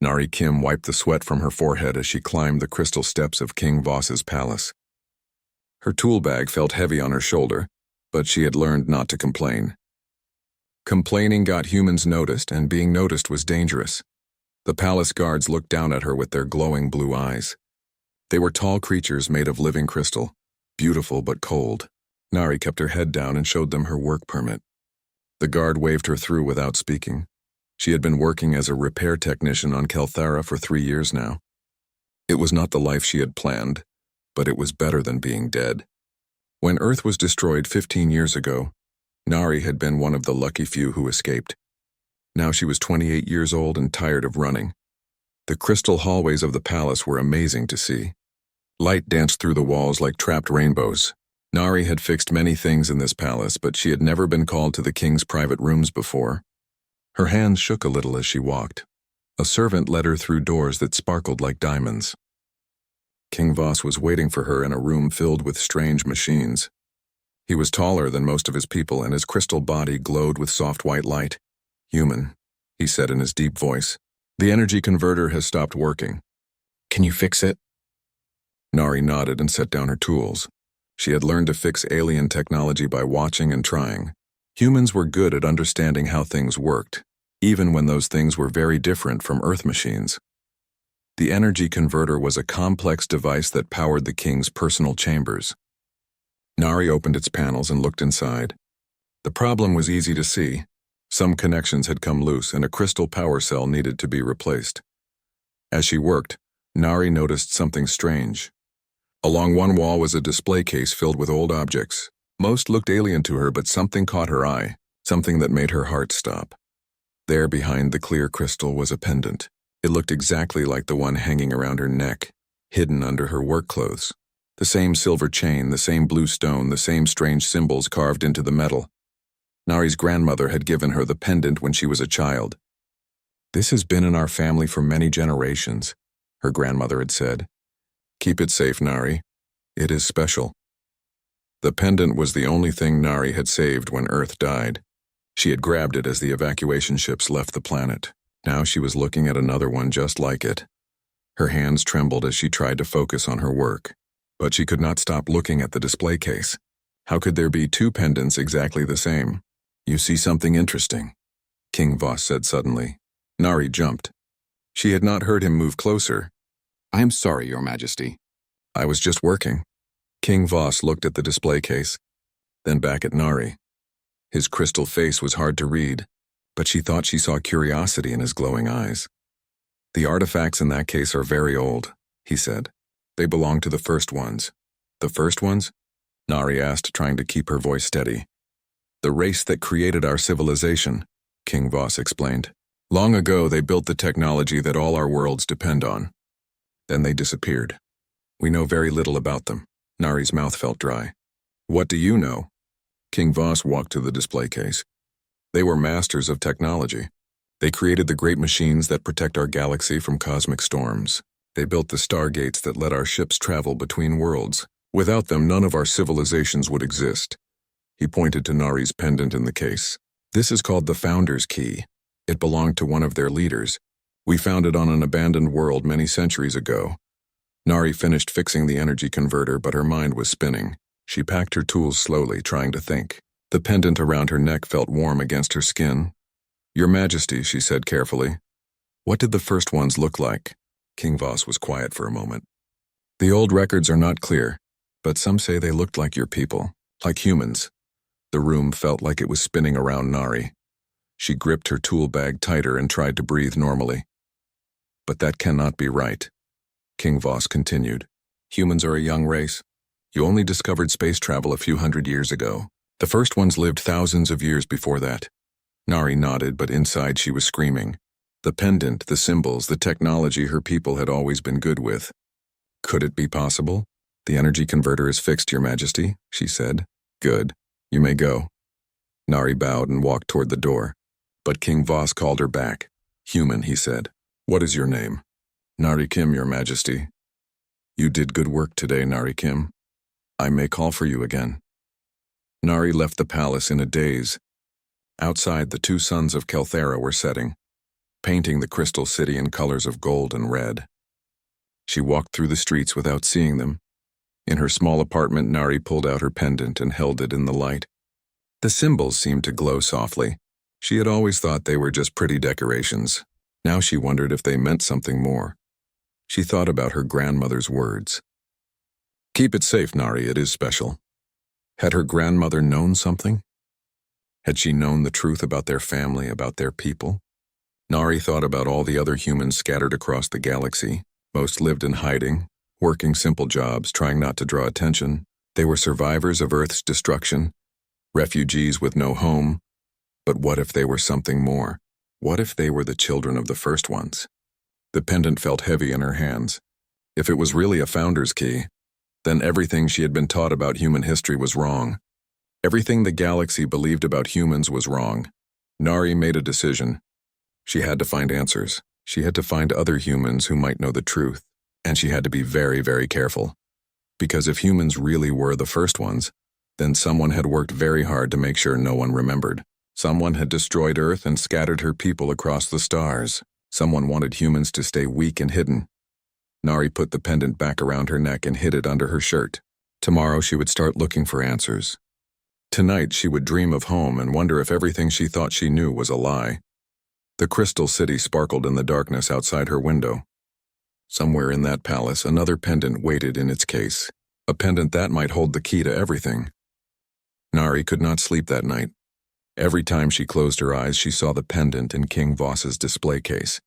Nari Kim wiped the sweat from her forehead as she climbed the crystal steps of King Voss's palace. Her tool bag felt heavy on her shoulder, but she had learned not to complain. Complaining got humans noticed, and being noticed was dangerous. The palace guards looked down at her with their glowing blue eyes. They were tall creatures made of living crystal, beautiful but cold. Nari kept her head down and showed them her work permit. The guard waved her through without speaking. She had been working as a repair technician on Kelthara for 3 years now. It was not the life she had planned, but it was better than being dead. When Earth was destroyed 15 years ago, Nari had been one of the lucky few who escaped. Now she was 28 years old and tired of running. The crystal hallways of the palace were amazing to see. Light danced through the walls like trapped rainbows. Nari had fixed many things in this palace, but she had never been called to the king's private rooms before. Her hands shook a little as she walked. A servant led her through doors that sparkled like diamonds. King Voss was waiting for her in a room filled with strange machines. He was taller than most of his people, and his crystal body glowed with soft white light. "Human," he said in his deep voice. "The energy converter has stopped working. Can you fix it?" Nari nodded and set down her tools. She had learned to fix alien technology by watching and trying. Humans were good at understanding how things worked, even when those things were very different from Earth machines. The energy converter was a complex device that powered the king's personal chambers. Nari opened its panels and looked inside. The problem was easy to see. Some connections had come loose and a crystal power cell needed to be replaced. As she worked, Nari noticed something strange. Along one wall was a display case filled with old objects. Most looked alien to her, but something caught her eye, something that made her heart stop. There behind the clear crystal was a pendant. It looked exactly like the one hanging around her neck, hidden under her work clothes. The same silver chain, the same blue stone, the same strange symbols carved into the metal. Nari's grandmother had given her the pendant when she was a child. "This has been in our family for many generations," her grandmother had said. "Keep it safe, Nari. It is special." The pendant was the only thing Nari had saved when Earth died. She had grabbed it as the evacuation ships left the planet. Now she was looking at another one just like it. Her hands trembled as she tried to focus on her work. But she could not stop looking at the display case. How could there be two pendants exactly the same? "You see something interesting," King Voss said suddenly. Nari jumped. She had not heard him move closer. "I am sorry, Your Majesty. I was just working." King Voss looked at the display case, then back at Nari. His crystal face was hard to read, but she thought she saw curiosity in his glowing eyes. "The artifacts in that case are very old," he said. "They belong to the first ones." "The first ones?" Nari asked, trying to keep her voice steady. "The race that created our civilization," King Voss explained. "Long ago they built the technology that all our worlds depend on. Then they disappeared. We know very little about them." Nari's mouth felt dry. "What do you know?" King Voss walked to the display case. "They were masters of technology. They created the great machines that protect our galaxy from cosmic storms. They built the stargates that let our ships travel between worlds. Without them, none of our civilizations would exist." He pointed to Nari's pendant in the case. "This is called the Founder's Key. It belonged to one of their leaders. We found it on an abandoned world many centuries ago." Nari finished fixing the energy converter, but her mind was spinning. She packed her tools slowly, trying to think. The pendant around her neck felt warm against her skin. "Your Majesty," she said carefully. "What did the first ones look like?" King Voss was quiet for a moment. "The old records are not clear, but some say they looked like your people, like humans." The room felt like it was spinning around Nari. She gripped her tool bag tighter and tried to breathe normally. "But that cannot be right," King Voss continued. "Humans are a young race. You only discovered space travel a few hundred years ago. The first ones lived thousands of years before that." Nari nodded, but inside she was screaming. The pendant, the symbols, the technology her people had always been good with. "Could it be possible?" "The energy converter is fixed, Your Majesty," she said. "Good. You may go." Nari bowed and walked toward the door. But King Voss called her back. "Human," he said. "What is your name?" "Nari Kim, Your Majesty." "You did good work today, Nari Kim. I may call for you again." Nari left the palace in a daze. Outside, the two suns of Kelthara were setting. painting the crystal city in colors of gold and red. She walked through the streets without seeing them. In her small apartment, Nari pulled out her pendant and held it in the light. The symbols seemed to glow softly. She had always thought they were just pretty decorations. Now she wondered if they meant something more. She thought about her grandmother's words. "Keep it safe, Nari, it is special." Had her grandmother known something? Had she known the truth about their family, about their people? Nari thought about all the other humans scattered across the galaxy. Most lived in hiding, working simple jobs, trying not to draw attention. They were survivors of Earth's destruction, refugees with no home. But what if they were something more? What if they were the children of the first ones? The pendant felt heavy in her hands. If it was really a founder's key, then everything she had been taught about human history was wrong. Everything the galaxy believed about humans was wrong. Nari made a decision. She had to find answers. She had to find other humans who might know the truth. And she had to be very, very careful. Because if humans really were the first ones, then someone had worked very hard to make sure no one remembered. Someone had destroyed Earth and scattered her people across the stars. Someone wanted humans to stay weak and hidden. Nari put the pendant back around her neck and hid it under her shirt. Tomorrow she would start looking for answers. Tonight she would dream of home and wonder if everything she thought she knew was a lie. The crystal city sparkled in the darkness outside her window. Somewhere in that palace, another pendant waited in its case. A pendant that might hold the key to everything. Nari could not sleep that night. Every time she closed her eyes, she saw the pendant in King Voss's display case.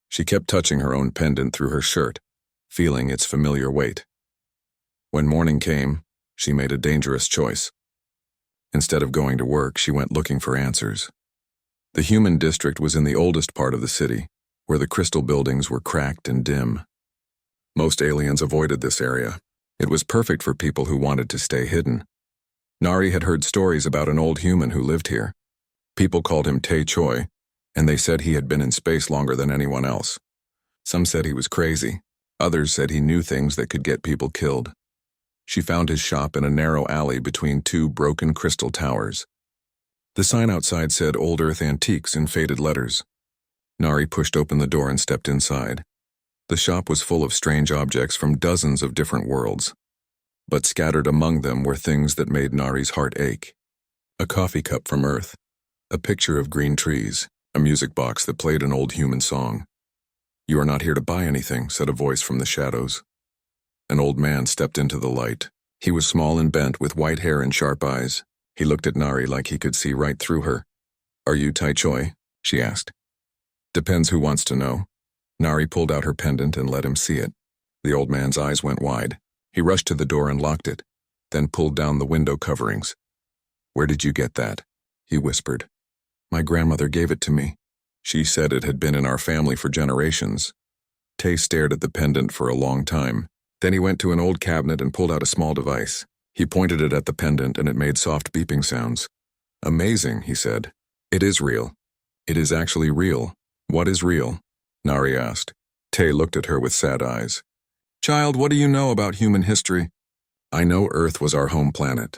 She kept touching her own pendant through her shirt, feeling its familiar weight. When morning came, she made a dangerous choice. Instead of going to work, she went looking for answers. The human district was in the oldest part of the city, where the crystal buildings were cracked and dim. Most aliens avoided this area. It was perfect for people who wanted to stay hidden. Nari had heard stories about an old human who lived here. People called him Tae Choi, and they said he had been in space longer than anyone else. Some said he was crazy. Others said he knew things that could get people killed. She found his shop in a narrow alley between two broken crystal towers. The sign outside said Old Earth Antiques in faded letters. Nari pushed open the door and stepped inside. The shop was full of strange objects from dozens of different worlds. But scattered among them were things that made Nari's heart ache. A coffee cup from Earth, a picture of green trees, a music box that played an old human song. "You are not here to buy anything," said a voice from the shadows. An old man stepped into the light. He was small and bent, with white hair and sharp eyes. He looked at Nari like he could see right through her. "Are you Tai Choi?" she asked. "Depends who wants to know." Nari pulled out her pendant and let him see it. The old man's eyes went wide. He rushed to the door and locked it, then pulled down the window coverings. "Where did you get that?" he whispered. "My grandmother gave it to me. She said it had been in our family for generations." Tay stared at the pendant for a long time. Then he went to an old cabinet and pulled out a small device. He pointed it at the pendant and it made soft beeping sounds. "Amazing," he said. "It is real. It is actually real." "What is real?" Nari asked. Tay looked at her with sad eyes. "Child, what do you know about human history?" "I know Earth was our home planet.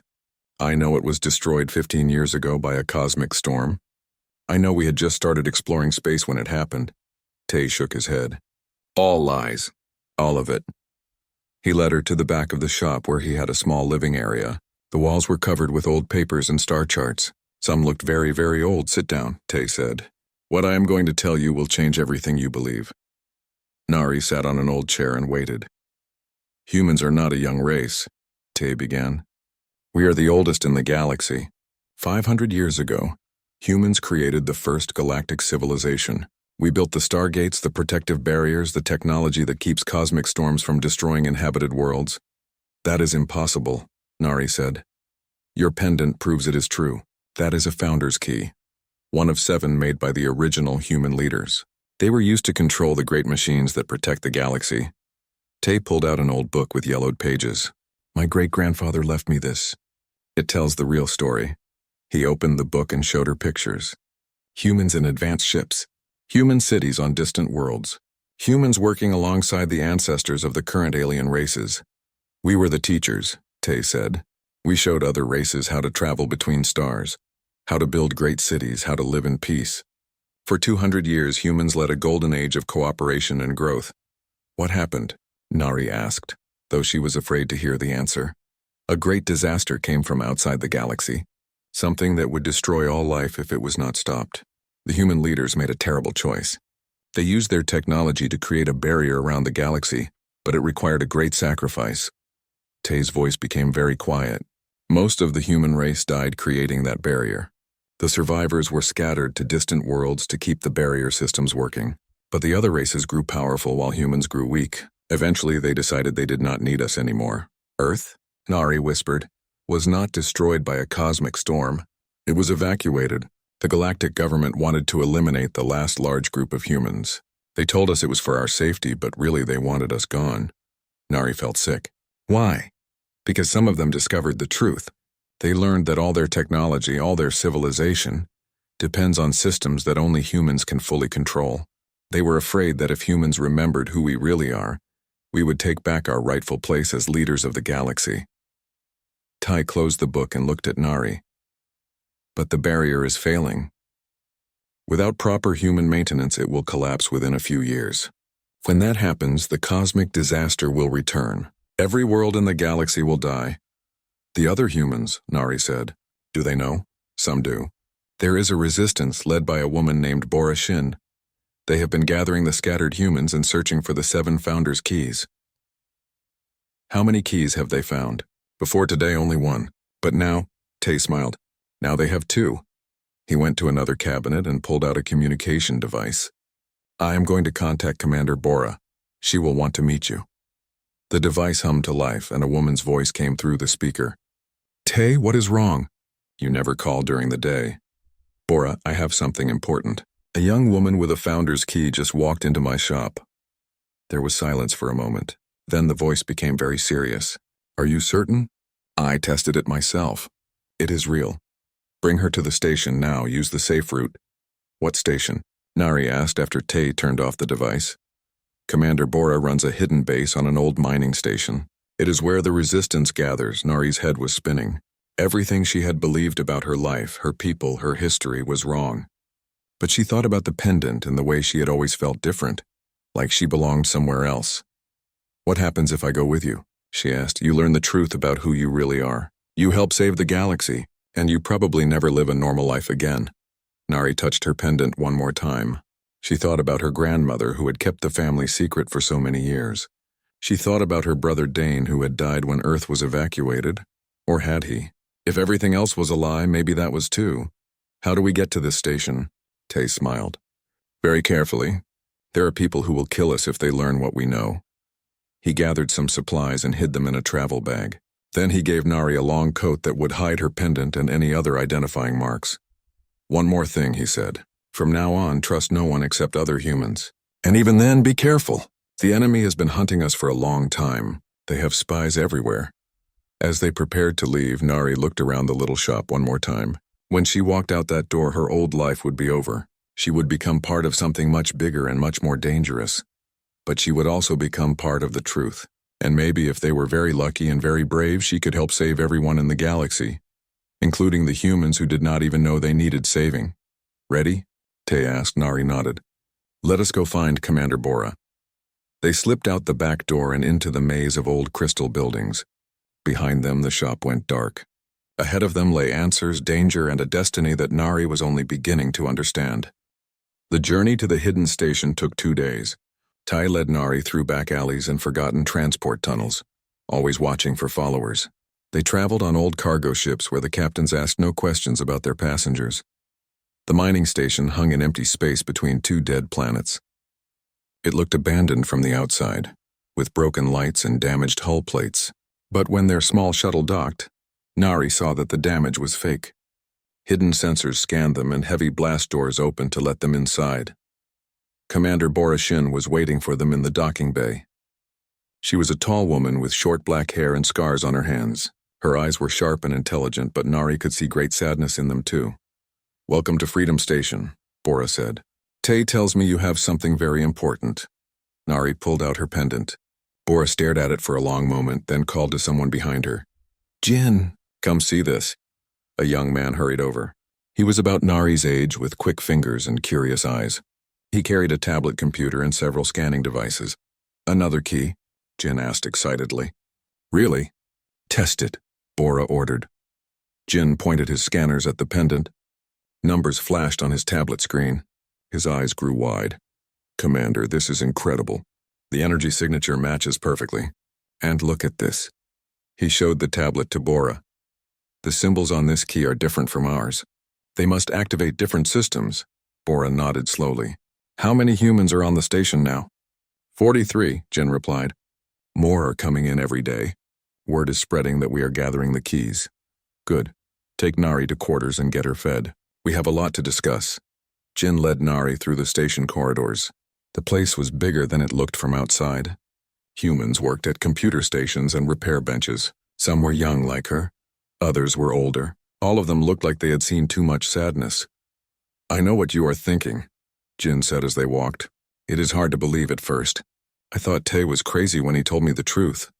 I know it was destroyed 15 years ago by a cosmic storm. I know we had just started exploring space when it happened." Tay shook his head. "All lies. All of it." He led her to the back of the shop where he had a small living area. The walls were covered with old papers and star charts. Some looked very, very old. "Sit down," Tay said. "What I am going to tell you will change everything you believe." Nari sat on an old chair and waited. "Humans are not a young race," Tay began. "We are the oldest in the galaxy. 500 years ago, humans created the first galactic civilization. We built the stargates, the protective barriers, the technology that keeps cosmic storms from destroying inhabited worlds." "That is impossible," Nari said. "Your pendant proves it is true. That is a founder's key. One of 7 made by the original human leaders. They were used to control the great machines that protect the galaxy." Tay pulled out an old book with yellowed pages. "My great-grandfather left me this. It tells the real story." He opened the book and showed her pictures. Humans in advanced ships. Human cities on distant worlds. Humans working alongside the ancestors of the current alien races. "We were the teachers," Tay said. "We showed other races how to travel between stars, how to build great cities, how to live in peace. For 200 years, humans led a golden age of cooperation and growth. What happened? Nari asked, though she was afraid to hear the answer. A great disaster came from outside the galaxy, something that would destroy all life if it was not stopped. The human leaders made a terrible choice. They used their technology to create a barrier around the galaxy, but it required a great sacrifice. Tay's voice became very quiet. Most of the human race died creating that barrier. The survivors were scattered to distant worlds to keep the barrier systems working. But the other races grew powerful while humans grew weak. Eventually, they decided they did not need us anymore. Earth, Nari whispered, was not destroyed by a cosmic storm. It was evacuated. The galactic government wanted to eliminate the last large group of humans. They told us it was for our safety, but really they wanted us gone. Nari felt sick. Why? Because some of them discovered the truth. They learned that all their technology, all their civilization, depends on systems that only humans can fully control. They were afraid that if humans remembered who we really are, we would take back our rightful place as leaders of the galaxy. Tai closed the book and looked at Nari. But the barrier is failing. Without proper human maintenance, it will collapse within a few years. When that happens, the cosmic disaster will return. Every world in the galaxy will die. The other humans, Nari said. Do they know? Some do. There is a resistance led by a woman named Bora Shin. They have been gathering the scattered humans and searching for the 7 founders' keys. How many keys have they found? Before today, only 1. But now, Tay smiled, now they have 2. He went to another cabinet and pulled out a communication device. I am going to contact Commander Bora. She will want to meet you. The device hummed to life and a woman's voice came through the speaker. Tay, what is wrong? You never call during the day. Bora, I have something important. A young woman with a founder's key just walked into my shop. There was silence for a moment. Then the voice became very serious. Are you certain? I tested it myself. It is real. Bring her to the station now. Use the safe route. What station? Nari asked after Tay turned off the device. Commander Bora runs a hidden base on an old mining station. It is where the resistance gathers. Nari's head was spinning. Everything she had believed about her life, her people, her history was wrong. But she thought about the pendant and the way she had always felt different, like she belonged somewhere else. What happens if I go with you? She asked. You learn the truth about who you really are. You help save the galaxy, and you probably never live a normal life again. Nari touched her pendant one more time. She thought about her grandmother who had kept the family secret for so many years. She thought about her brother Dane who had died when Earth was evacuated. Or had he? If everything else was a lie, maybe that was too. How do we get to this station? Tay smiled. Very carefully. There are people who will kill us if they learn what we know. He gathered some supplies and hid them in a travel bag. Then he gave Nari a long coat that would hide her pendant and any other identifying marks. One more thing, he said. From now on, trust no one except other humans. And even then, be careful. The enemy has been hunting us for a long time. They have spies everywhere. As they prepared to leave, Nari looked around the little shop one more time. When she walked out that door, her old life would be over. She would become part of something much bigger and much more dangerous. But she would also become part of the truth. And maybe if they were very lucky and very brave, she could help save everyone in the galaxy, including the humans who did not even know they needed saving. Ready? Tay asked. Nari nodded. Let us go find Commander Bora. They slipped out the back door and into the maze of old crystal buildings. Behind them, the shop went dark. Ahead of them lay answers, danger, and a destiny that Nari was only beginning to understand. The journey to the hidden station took 2 days. Tai led Nari through back alleys and forgotten transport tunnels, always watching for followers. They traveled on old cargo ships where the captains asked no questions about their passengers. The mining station hung in empty space between 2 dead planets. It looked abandoned from the outside, with broken lights and damaged hull plates. But when their small shuttle docked, Nari saw that the damage was fake. Hidden sensors scanned them and heavy blast doors opened to let them inside. Commander Bora Shin was waiting for them in the docking bay. She was a tall woman with short black hair and scars on her hands. Her eyes were sharp and intelligent, but Nari could see great sadness in them too. Welcome to Freedom Station, Bora said. Tay tells me you have something very important. Nari pulled out her pendant. Bora stared at it for a long moment, then called to someone behind her. Jin, come see this. A young man hurried over. He was about Nari's age with quick fingers and curious eyes. He carried a tablet computer and several scanning devices. Another key? Jin asked excitedly. Really? Test it, Bora ordered. Jin pointed his scanners at the pendant. Numbers flashed on his tablet screen. His eyes grew wide. Commander, this is incredible. The energy signature matches perfectly. And look at this. He showed the tablet to Bora. The symbols on this key are different from ours. They must activate different systems. Bora nodded slowly. How many humans are on the station now? 43, Jin replied. More are coming in every day. Word is spreading that we are gathering the keys. Good. Take Nari to quarters and get her fed. We have a lot to discuss. Jin led Nari through the station corridors. The place was bigger than it looked from outside. Humans worked at computer stations and repair benches. Some were young like her. Others were older. All of them looked like they had seen too much sadness. I know what you are thinking, Jin said as they walked. It is hard to believe at first. I thought Tay was crazy when he told me the truth.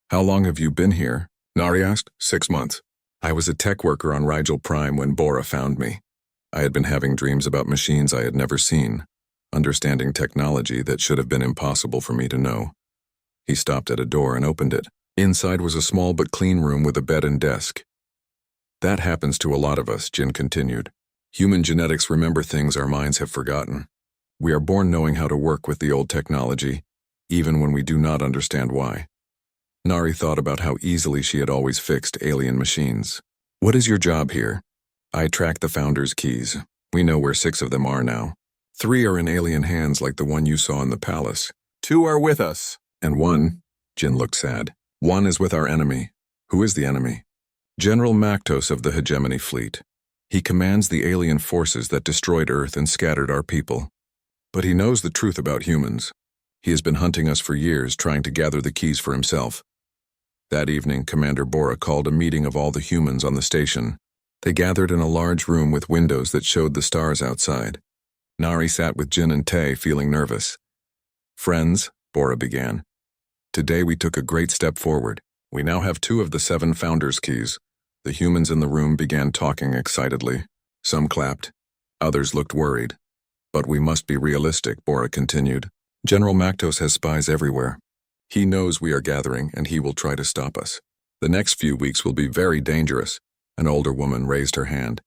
How long have you been here? Nari asked. 6 months. I was a tech worker on Rigel Prime when Bora found me. I had been having dreams about machines I had never seen, understanding technology that should have been impossible for me to know. He stopped at a door and opened it. Inside was a small but clean room with a bed and desk. That happens to a lot of us, Jin continued. Human genetics remember things our minds have forgotten. We are born knowing how to work with the old technology, even when we do not understand why. Nari thought about how easily she had always fixed alien machines. What is your job here? I track the Founder's keys. We know where 6 of them are now. 3 are in alien hands like the one you saw in the palace. 2 are with us. And 1, Jin looked sad. 1 is with our enemy. Who is the enemy? General Maktos of the Hegemony Fleet. He commands the alien forces that destroyed Earth and scattered our people. But he knows the truth about humans. He has been hunting us for years, trying to gather the keys for himself. That evening, Commander Bora called a meeting of all the humans on the station. They gathered in a large room with windows that showed the stars outside. Nari sat with Jin and Tay, feeling nervous. Friends, Bora began. Today we took a great step forward. We now have 2 of the 7 Founders' keys. The humans in the room began talking excitedly. Some clapped. Others looked worried. But we must be realistic, Bora continued. General Maktos has spies everywhere. He knows we are gathering, and he will try to stop us. The next few weeks will be very dangerous. An older woman raised her hand.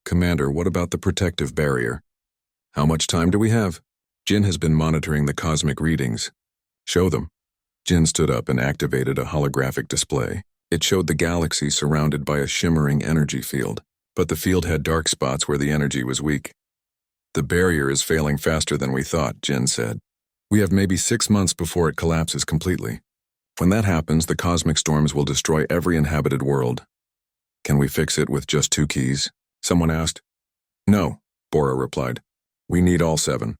Commander, what about the protective barrier? How much time do we have? Jin has been monitoring the cosmic readings. Show them. Jin stood up and activated a holographic display. It showed the galaxy surrounded by a shimmering energy field, but the field had dark spots where the energy was weak. The barrier is failing faster than we thought, Jin said. We have maybe 6 months before it collapses completely. When that happens, the cosmic storms will destroy every inhabited world. Can we fix it with just 2 keys? Someone asked. No, Bora replied. We need all 7.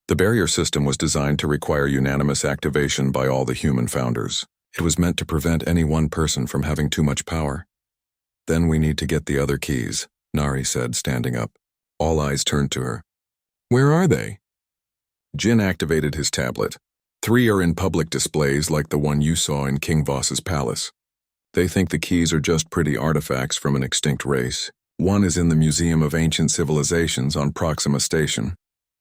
The barrier system was designed to require unanimous activation by all the human founders. It was meant to prevent any one person from having too much power. Then we need to get the other keys, Nari said, standing up. All eyes turned to her. Where are they? Jin activated his tablet. 3 are in public displays like the one you saw in King Voss's palace. They think the keys are just pretty artifacts from an extinct race. 1 is in the Museum of Ancient Civilizations on Proxima Station.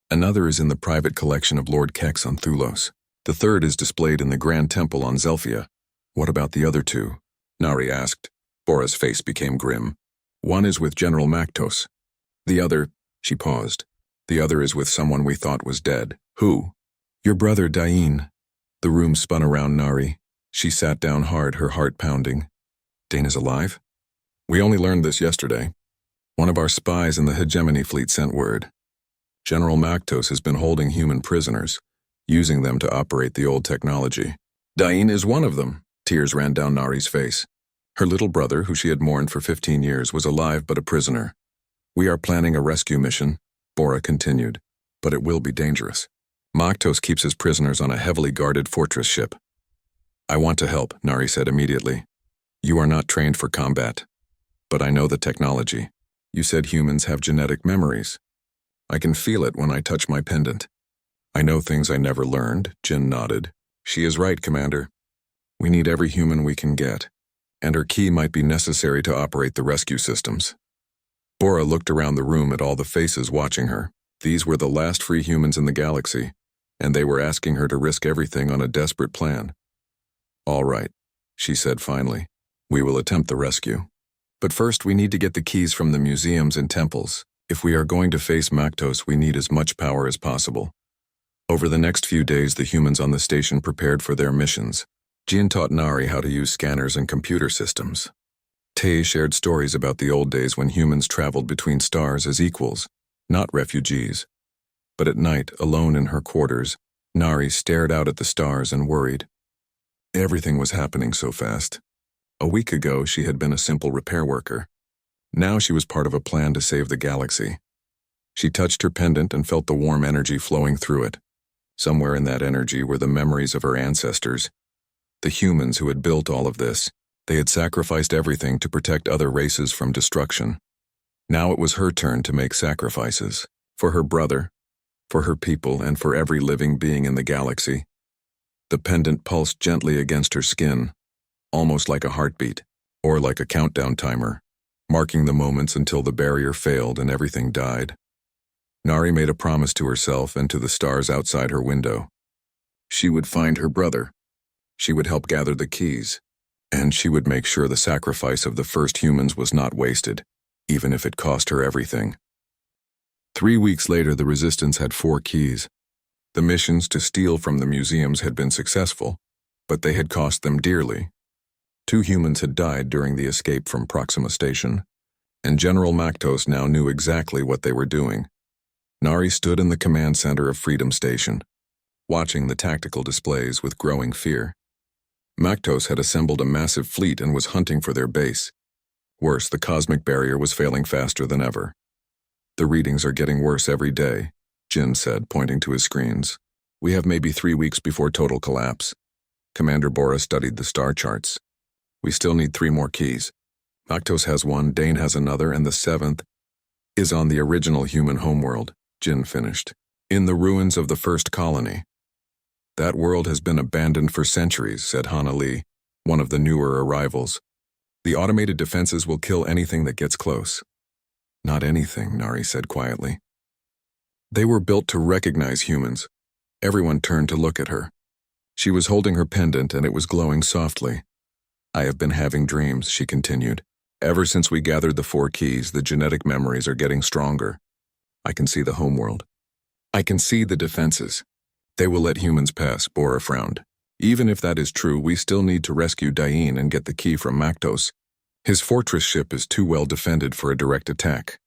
Another is in the private collection of Lord Kex on Thulos. The 3rd is displayed in the Grand Temple on Zelphia. What about the other 2? Nari asked. Bora's face became grim. 1 is with General Maktos. The other, she paused. The other is with someone we thought was dead. Who? Your brother, Dain. The room spun around Nari. She sat down hard, her heart pounding. Dane is alive? We only learned this yesterday. One of our spies in the Hegemony Fleet sent word. General Maktos has been holding human prisoners, using them to operate the old technology. Dain is one of them. Tears ran down Nari's face. Her little brother, who she had mourned for 15 years, was alive but a prisoner. We are planning a rescue mission, Bora continued, but it will be dangerous. Maktos keeps his prisoners on a heavily guarded fortress ship. I want to help, Nari said immediately. You are not trained for combat. But I know the technology. You said humans have genetic memories. I can feel it when I touch my pendant. I know things I never learned, Jin nodded. She is right, Commander. We need every human we can get, and her key might be necessary to operate the rescue systems. Bora looked around the room at all the faces watching her. These were the last free humans in the galaxy, and they were asking her to risk everything on a desperate plan. "All right," she said finally. "We will attempt the rescue. But first we need to get the keys from the museums and temples. If we are going to face Mactos, we need as much power as possible." Over the next few days, the humans on the station prepared for their missions. Jin taught Nari how to use scanners and computer systems. Tay shared stories about the old days when humans traveled between stars as equals, not refugees. But at night, alone in her quarters, Nari stared out at the stars and worried. Everything was happening so fast. A week ago, she had been a simple repair worker. Now she was part of a plan to save the galaxy. She touched her pendant and felt the warm energy flowing through it. Somewhere in that energy were the memories of her ancestors, the humans who had built all of this. They had sacrificed everything to protect other races from destruction. Now it was her turn to make sacrifices. For her brother, for her people, and for every living being in the galaxy. The pendant pulsed gently against her skin, almost like a heartbeat, or like a countdown timer, marking the moments until the barrier failed and everything died. Nari made a promise to herself and to the stars outside her window. She would find her brother. She would help gather the keys. And she would make sure the sacrifice of the first humans was not wasted, even if it cost her everything. 3 weeks later, the Resistance had 4 keys. The missions to steal from the museums had been successful, but they had cost them dearly. 2 humans had died during the escape from Proxima Station, and General Mactos now knew exactly what they were doing. Nari stood in the command center of Freedom Station, watching the tactical displays with growing fear. Mactos had assembled a massive fleet and was hunting for their base. Worse, the cosmic barrier was failing faster than ever. "The readings are getting worse every day," Jin said, pointing to his screens. "We have maybe 3 weeks before total collapse." Commander Bora studied the star charts. "We still need 3 more keys. Mactos has 1, Dane has another, and the 7th is on the original human homeworld," Jin finished. "In the ruins of the first colony." "That world has been abandoned for centuries," said Hana Lee, one of the newer arrivals. "The automated defenses will kill anything that gets close." "Not anything," Nari said quietly. "They were built to recognize humans." Everyone turned to look at her. She was holding her pendant and it was glowing softly. "I have been having dreams," she continued. "Ever since we gathered the 4 keys, the genetic memories are getting stronger. I can see the homeworld. I can see the defenses. They will let humans pass," Bora frowned. "Even if that is true, we still need to rescue Dain and get the key from Mactos. His fortress ship is too well defended for a direct attack."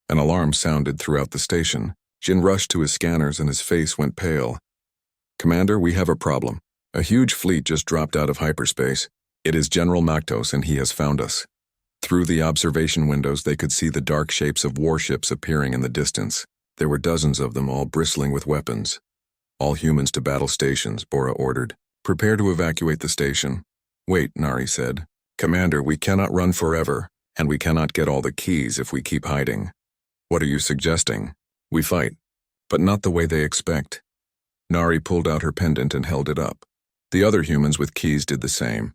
An alarm sounded throughout the station. Jin rushed to his scanners and his face went pale. "Commander, we have a problem. A huge fleet just dropped out of hyperspace. It is General Mactos and he has found us." Through the observation windows they could see the dark shapes of warships appearing in the distance. There were dozens of them, all bristling with weapons. "All humans to battle stations," Bora ordered. "Prepare to evacuate the station." "Wait," Nari said. "Commander, we cannot run forever, and we cannot get all the keys if we keep hiding." "What are you suggesting?" "We fight, but not the way they expect." Nari pulled out her pendant and held it up. The other humans with keys did the same.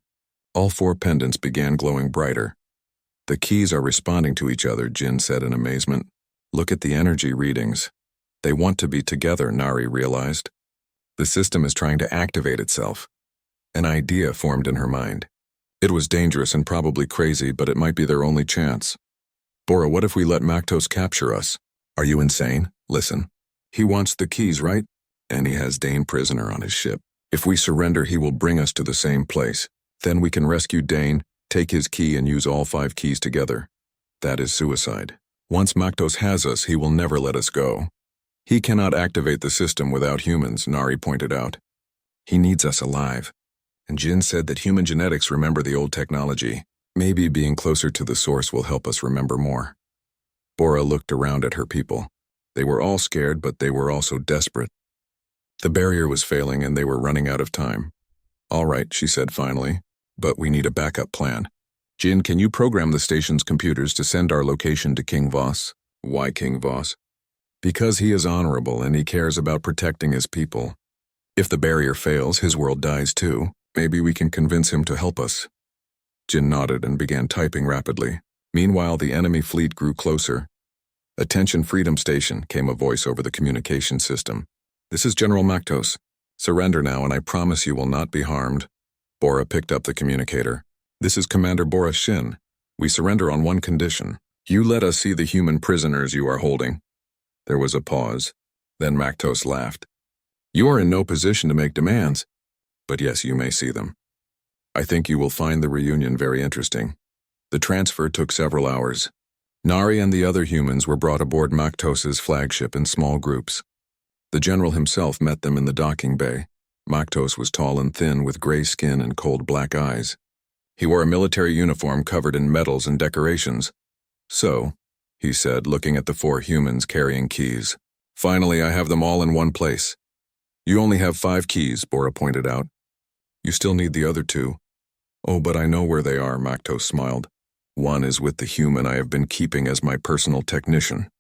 All 4 pendants began glowing brighter. "The keys are responding to each other," Jin said in amazement. "Look at the energy readings. They want to be together," Nari realized. The system is trying to activate itself. An idea formed in her mind. It was dangerous and probably crazy, but it might be their only chance. "Bora, what if we let Mactos capture us?" "Are you insane? Listen. He wants the keys, right? And he has Dane prisoner on his ship. If we surrender, he will bring us to the same place. Then we can rescue Dane, take his key, and use all 5 keys together. That is suicide. Once Mactos has us, he will never let us go. He cannot activate the system without humans," Nari pointed out. "He needs us alive." And Jin said that human genetics remember the old technology. Maybe being closer to the source will help us remember more. Bora looked around at her people. They were all scared, but they were also desperate. The barrier was failing and they were running out of time. "All right," she said finally, "but we need a backup plan. Jin, can you program the station's computers to send our location to King Voss?" "Why King Voss?" "Because he is honorable and he cares about protecting his people. If the barrier fails, his world dies too. Maybe we can convince him to help us." Jin nodded and began typing rapidly. Meanwhile, the enemy fleet grew closer. "Attention, Freedom Station," came a voice over the communication system. "This is General Maktos. Surrender now, and I promise you will not be harmed." Bora picked up the communicator. "This is Commander Bora Shin. We surrender on one condition. You let us see the human prisoners you are holding." There was a pause. Then Maktos laughed. "You are in no position to make demands. But yes, you may see them. I think you will find the reunion very interesting." The transfer took several hours. Nari and the other humans were brought aboard Maktos's flagship in small groups. The general himself met them in the docking bay. Maktos was tall and thin with gray skin and cold black eyes. He wore a military uniform covered in medals and decorations. "So," he said, looking at the 4 humans carrying keys. "Finally, I have them all in one place." "You only have 5 keys," Bora pointed out. "You still need the other 2. "Oh, but I know where they are," Maktos smiled. "One is with the human I have been keeping as my personal technician.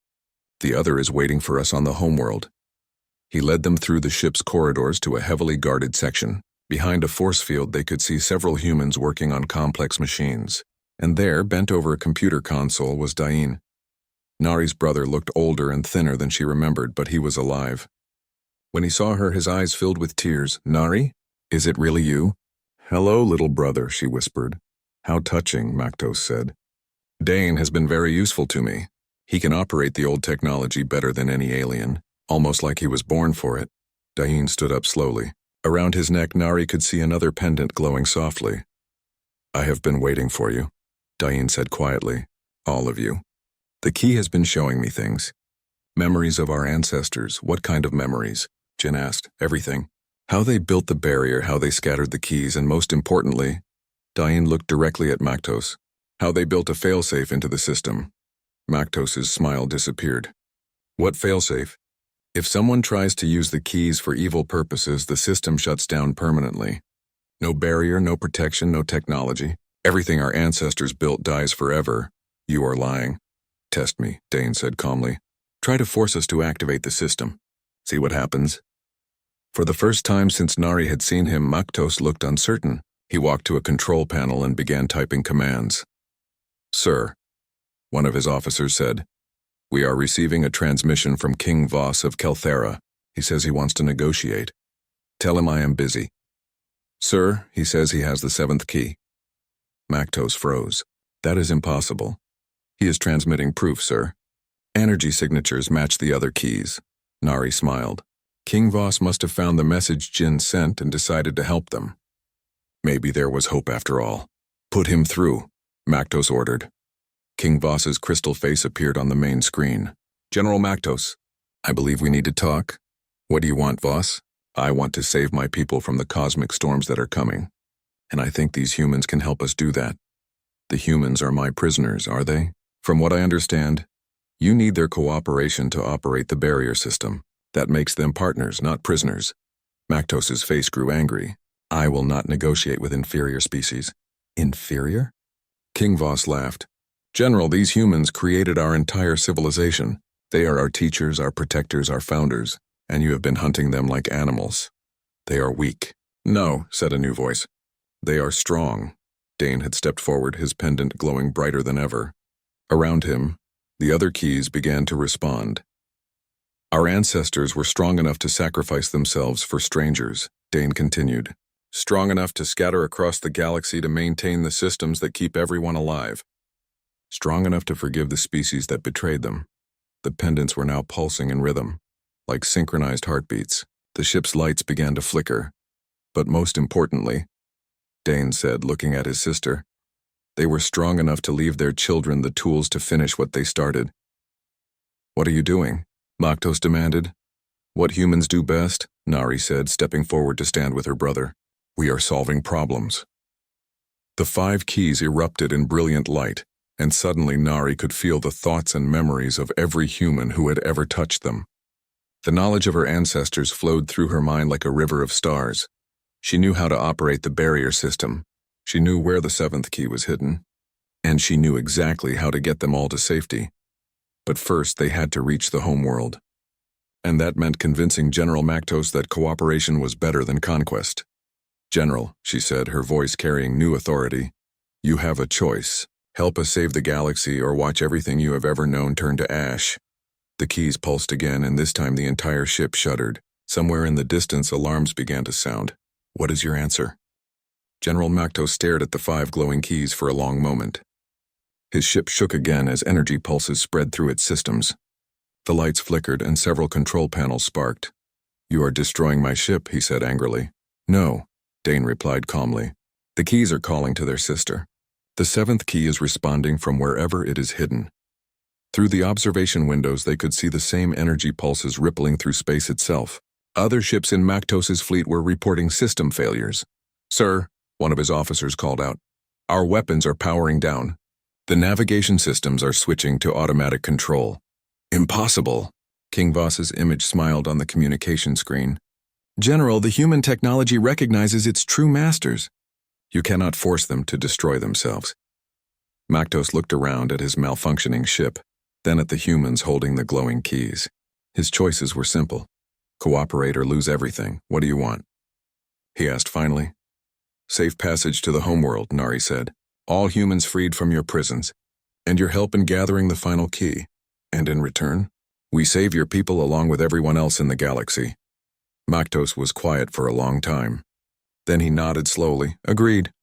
The other is waiting for us on the homeworld." He led them through the ship's corridors to a heavily guarded section. Behind a force field, they could see several humans working on complex machines. And there, bent over a computer console, was Dain. Nari's brother looked older and thinner than she remembered, but he was alive. When he saw her, his eyes filled with tears. "Nari? Is it really you?" "Hello, little brother," she whispered. "How touching," Maktos said. "Dain has been very useful to me. He can operate the old technology better than any alien, almost like he was born for it." Dain stood up slowly. Around his neck, Nari could see another pendant glowing softly. "I have been waiting for you," Dain said quietly. "All of you. The key has been showing me things. Memories of our ancestors." "What kind of memories?" Jin asked. "Everything. How they built the barrier, how they scattered the keys, and most importantly," Dain looked directly at Maktos, "how they built a failsafe into the system." Maktos's smile disappeared. "What failsafe?" "If someone tries to use the keys for evil purposes, the system shuts down permanently. No barrier, no protection, no technology. Everything our ancestors built dies forever." "You are lying." "Test me," Dain said calmly. "Try to force us to activate the system. See what happens." For the first time since Nari had seen him, Maktos looked uncertain. He walked to a control panel and began typing commands. "Sir," one of his officers said, "we are receiving a transmission from King Voss of Kelthera. He says he wants to negotiate. Tell him I am busy." "Sir, he says he has the 7th key." Maktos froze. "That is impossible." "He is transmitting proof, sir. Energy signatures match the other keys." Nari smiled. "King Voss must have found the message Jin sent and decided to help them. Maybe there was hope after all." "Put him through," Maktos ordered. King Voss's crystal face appeared on the main screen. "General Maktos, I believe we need to talk." "What do you want, Voss?" "I want to save my people from the cosmic storms that are coming. And I think these humans can help us do that." "The humans are my prisoners, are they?" "From what I understand, you need their cooperation to operate the barrier system. That makes them partners, not prisoners." Maktos's face grew angry. "I will not negotiate with inferior species." "Inferior?" King Voss laughed. "General, these humans created our entire civilization. They are our teachers, our protectors, our founders, and you have been hunting them like animals. They are weak." "No," said a new voice. "They are strong." Dain had stepped forward, his pendant glowing brighter than ever. Around him, the other keys began to respond. "Our ancestors were strong enough to sacrifice themselves for strangers," Dain continued. "Strong enough to scatter across the galaxy to maintain the systems that keep everyone alive. Strong enough to forgive the species that betrayed them." The pendants were now pulsing in rhythm, like synchronized heartbeats. The ship's lights began to flicker. "But most importantly," Dain said, looking at his sister, "they were strong enough to leave their children the tools to finish what they started." "What are you doing?" Maktos demanded. "What humans do best," Nari said, stepping forward to stand with her brother. "We are solving problems." The 5 keys erupted in brilliant light, and suddenly Nari could feel the thoughts and memories of every human who had ever touched them. The knowledge of her ancestors flowed through her mind like a river of stars. She knew how to operate the barrier system. She knew where the 7th key was hidden. And she knew exactly how to get them all to safety. But first they had to reach the homeworld. And that meant convincing General Maktos that cooperation was better than conquest. "General," she said, her voice carrying new authority, "you have a choice. Help us save the galaxy or watch everything you have ever known turn to ash. The keys pulsed again, and this time the entire ship shuddered. Somewhere in the distance, alarms began to sound. What is your answer? General Mactos stared at the 5 glowing keys for a long moment. His ship shook again as energy pulses spread through its systems. The lights flickered and several control panels sparked. You are destroying my ship, he said angrily. No, Dane replied calmly. The keys are calling to their sister. The 7th key is responding from wherever it is hidden. Through the observation windows, they could see the same energy pulses rippling through space itself. Other ships in Mactos's fleet were reporting system failures. Sir, one of his officers called out, our weapons are powering down. The navigation systems are switching to automatic control. Impossible. King Voss's image smiled on the communication screen. General, the human technology recognizes its true masters. You cannot force them to destroy themselves. Mactos looked around at his malfunctioning ship, then at the humans holding the glowing keys. His choices were simple. Cooperate or lose everything. What do you want? He asked finally. Safe passage to the homeworld, Nari said. All humans freed from your prisons, and your help in gathering the final key. And in return, we save your people along with everyone else in the galaxy. Mactos was quiet for a long time. Then he nodded slowly. Agreed.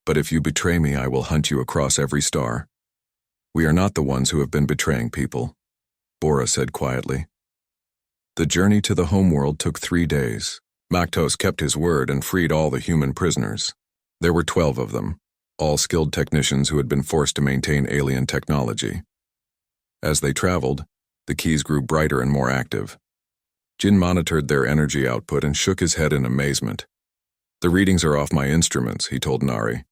But if you betray me, I will hunt you across every star. We are not the ones who have been betraying people, Bora said quietly. The journey to the homeworld took 3 days. Mactos kept his word and freed all the human prisoners. There were 12 of them, all skilled technicians who had been forced to maintain alien technology. As they traveled, the keys grew brighter and more active. Jin monitored their energy output and shook his head in amazement. The readings are off my instruments, he told Nari.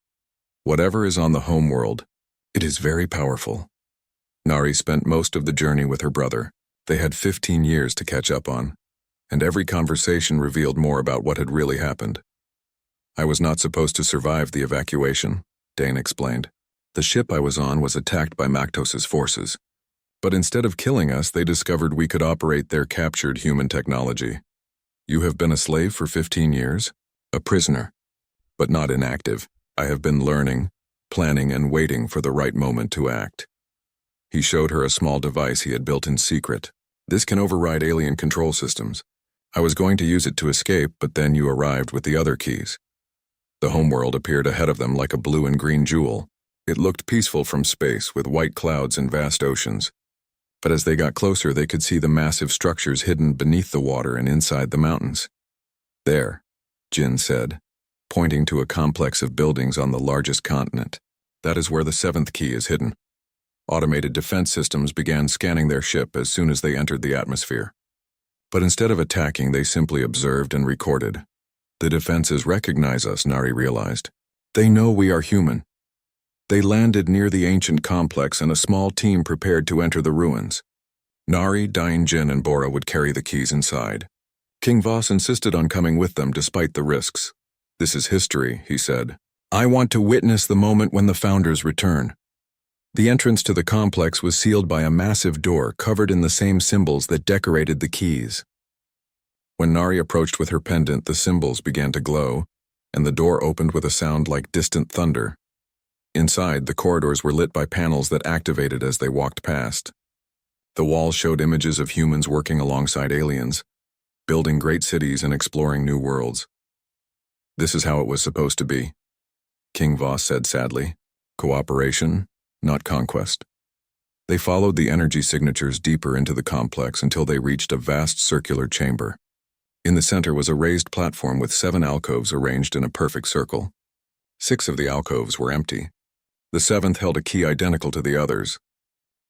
Whatever is on the homeworld, it is very powerful. Nari spent most of the journey with her brother. They had 15 years to catch up on, and every conversation revealed more about what had really happened. I was not supposed to survive the evacuation, Dane explained. The ship I was on was attacked by Mactos's forces. But instead of killing us, they discovered we could operate their captured human technology. You have been a slave for 15 years? A prisoner. But not inactive. I have been learning, planning, and waiting for the right moment to act. He showed her a small device he had built in secret. This can override alien control systems. I was going to use it to escape, but then you arrived with the other keys. The homeworld appeared ahead of them like a blue and green jewel. It looked peaceful from space, with white clouds and vast oceans. But as they got closer, they could see the massive structures hidden beneath the water and inside the mountains. There, Jin said, pointing to a complex of buildings on the largest continent. That is where the 7th key is hidden. Automated defense systems began scanning their ship as soon as they entered the atmosphere. But instead of attacking, they simply observed and recorded. The defenses recognize us, Nari realized. They know we are human. They landed near the ancient complex, and a small team prepared to enter the ruins. Nari, Dine, Jin, and Bora would carry the keys inside. King Voss insisted on coming with them despite the risks. This is history, he said. I want to witness the moment when the founders return. The entrance to the complex was sealed by a massive door covered in the same symbols that decorated the keys. When Nari approached with her pendant, the symbols began to glow, and the door opened with a sound like distant thunder. Inside, the corridors were lit by panels that activated as they walked past. The walls showed images of humans working alongside aliens, building great cities and exploring new worlds. This is how it was supposed to be, King Voss said sadly. Cooperation, not conquest. They followed the energy signatures deeper into the complex until they reached a vast circular chamber. In the center was a raised platform with 7 alcoves arranged in a perfect circle. 6 of the alcoves were empty. The 7th held a key identical to the others,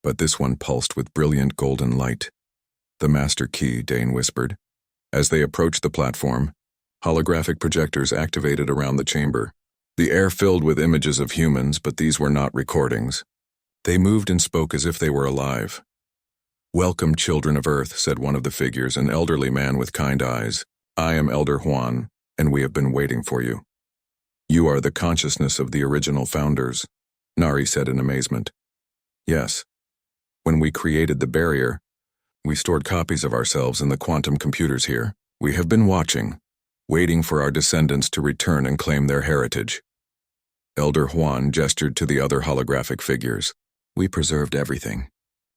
but this one pulsed with brilliant golden light. The master key, Dane whispered. As they approached the platform, holographic projectors activated around the chamber. The air filled with images of humans, but these were not recordings. They moved and spoke as if they were alive. Welcome, children of Earth, said one of the figures, an elderly man with kind eyes. I am Elder Huan, and we have been waiting for you. You are the consciousness of the original founders, Nari said in amazement. Yes. When we created the barrier, we stored copies of ourselves in the quantum computers here. We have been watching, waiting for our descendants to return and claim their heritage. Elder Juan gestured to the other holographic figures. We preserved everything.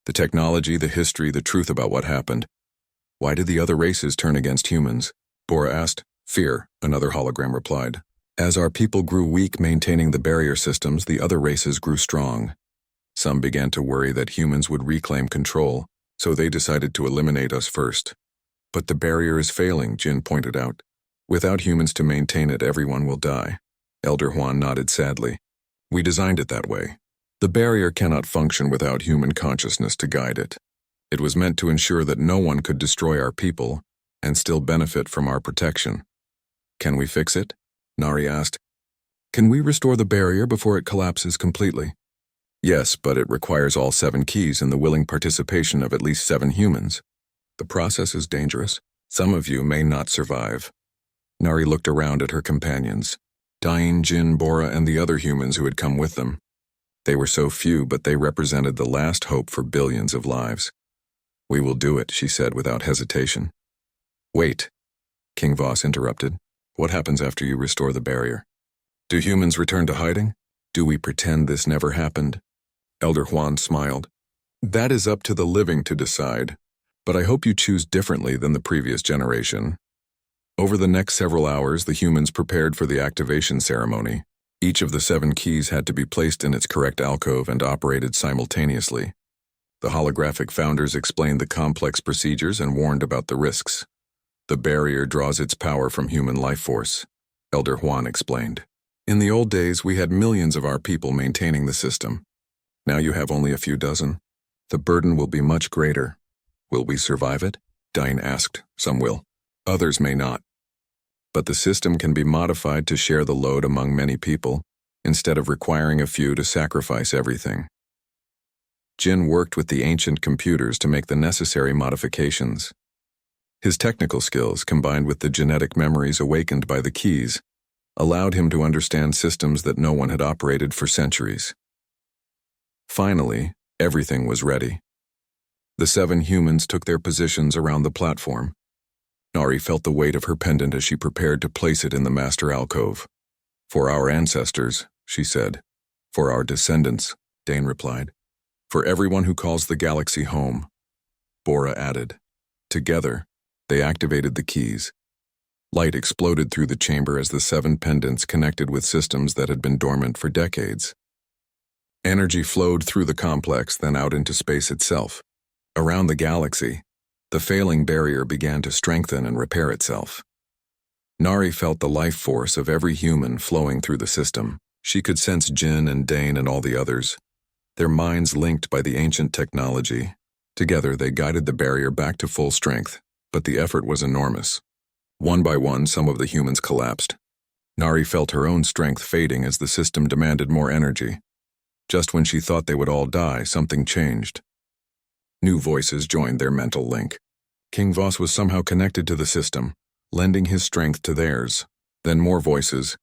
The technology, the history, the truth about what happened. Why did the other races turn against humans? Bora asked. Fear, another hologram replied. As our people grew weak maintaining the barrier systems, the other races grew strong. Some began to worry that humans would reclaim control, so they decided to eliminate us first. But the barrier is failing, Jin pointed out. Without humans to maintain it, everyone will die. Elder Juan nodded sadly. We designed it that way. The barrier cannot function without human consciousness to guide it. It was meant to ensure that no one could destroy our people and still benefit from our protection. Can we fix it? Nari asked. Can we restore the barrier before it collapses completely? Yes, but it requires all 7 keys and the willing participation of at least 7 humans. The process is dangerous. Some of you may not survive. Nari looked around at her companions. Dain, Jin, Bora, and the other humans who had come with them. They were so few, but they represented the last hope for billions of lives. We will do it, she said without hesitation. Wait, King Voss interrupted. What happens after you restore the barrier? Do humans return to hiding? Do we pretend this never happened? Elder Juan smiled. That is up to the living to decide, but I hope you choose differently than the previous generation. Over the next several hours, the humans prepared for the activation ceremony. Each of the 7 keys had to be placed in its correct alcove and operated simultaneously. The holographic founders explained the complex procedures and warned about the risks. The barrier draws its power from human life force, Elder Juan explained. In the old days, we had millions of our people maintaining the system. Now you have only a few dozen. The burden will be much greater. Will we survive it? Dain asked. Some will. Others may not. But the system can be modified to share the load among many people, instead of requiring a few to sacrifice everything. Jin worked with the ancient computers to make the necessary modifications. His technical skills, combined with the genetic memories awakened by the keys, allowed him to understand systems that no one had operated for centuries. Finally, everything was ready. The 7 humans took their positions around the platform. Nari felt the weight of her pendant as she prepared to place it in the master alcove. For our ancestors, she said. For our descendants, Dain replied. For everyone who calls the galaxy home, Bora added. Together, they activated the keys. Light exploded through the chamber as the 7 pendants connected with systems that had been dormant for decades. Energy flowed through the complex, then out into space itself. Around the galaxy, the failing barrier began to strengthen and repair itself. Nari felt the life force of every human flowing through the system. She could sense Jin and Dain and all the others, their minds linked by the ancient technology. Together, they guided the barrier back to full strength, but the effort was enormous. One by one, some of the humans collapsed. Nari felt her own strength fading as the system demanded more energy. Just when she thought they would all die, something changed. New voices joined their mental link. King Voss was somehow connected to the system, lending his strength to theirs. Then more voices,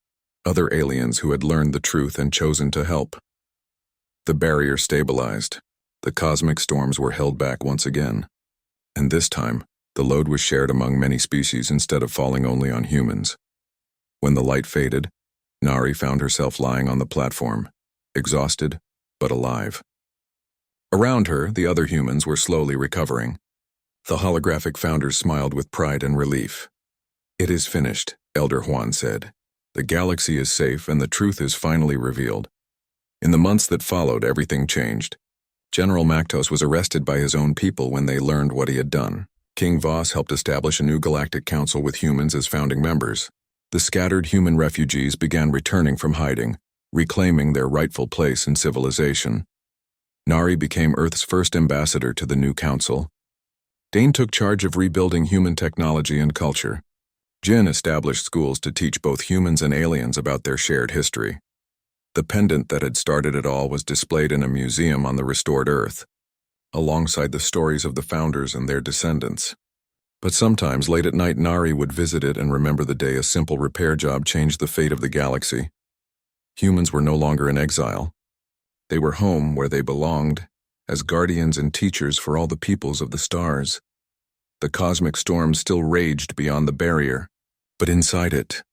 other aliens who had learned the truth and chosen to help. The barrier stabilized. The cosmic storms were held back once again. And this time, the load was shared among many species instead of falling only on humans. When the light faded, Nari found herself lying on the platform, exhausted but alive. Around her, the other humans were slowly recovering. The holographic founders smiled with pride and relief. It is finished, Elder Juan said. The galaxy is safe and the truth is finally revealed. In the months that followed, everything changed. General Maktos was arrested by his own people when they learned what he had done. King Voss helped establish a new galactic council with humans as founding members. The scattered human refugees began returning from hiding, reclaiming their rightful place in civilization. Nari became Earth's first ambassador to the new council. Dain took charge of rebuilding human technology and culture. Jin established schools to teach both humans and aliens about their shared history. The pendant that had started it all was displayed in a museum on the restored Earth, alongside the stories of the founders and their descendants. But sometimes, late at night, Nari would visit it and remember the day a simple repair job changed the fate of the galaxy. Humans were no longer in exile. They were home where they belonged, as guardians and teachers for all the peoples of the stars. The cosmic storm still raged beyond the barrier, but inside it,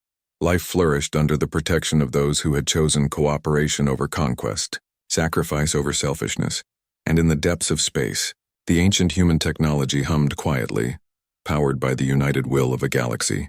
Life flourished under the protection of those who had chosen cooperation over conquest, sacrifice over selfishness, and in the depths of space, the ancient human technology hummed quietly, powered by the united will of a galaxy.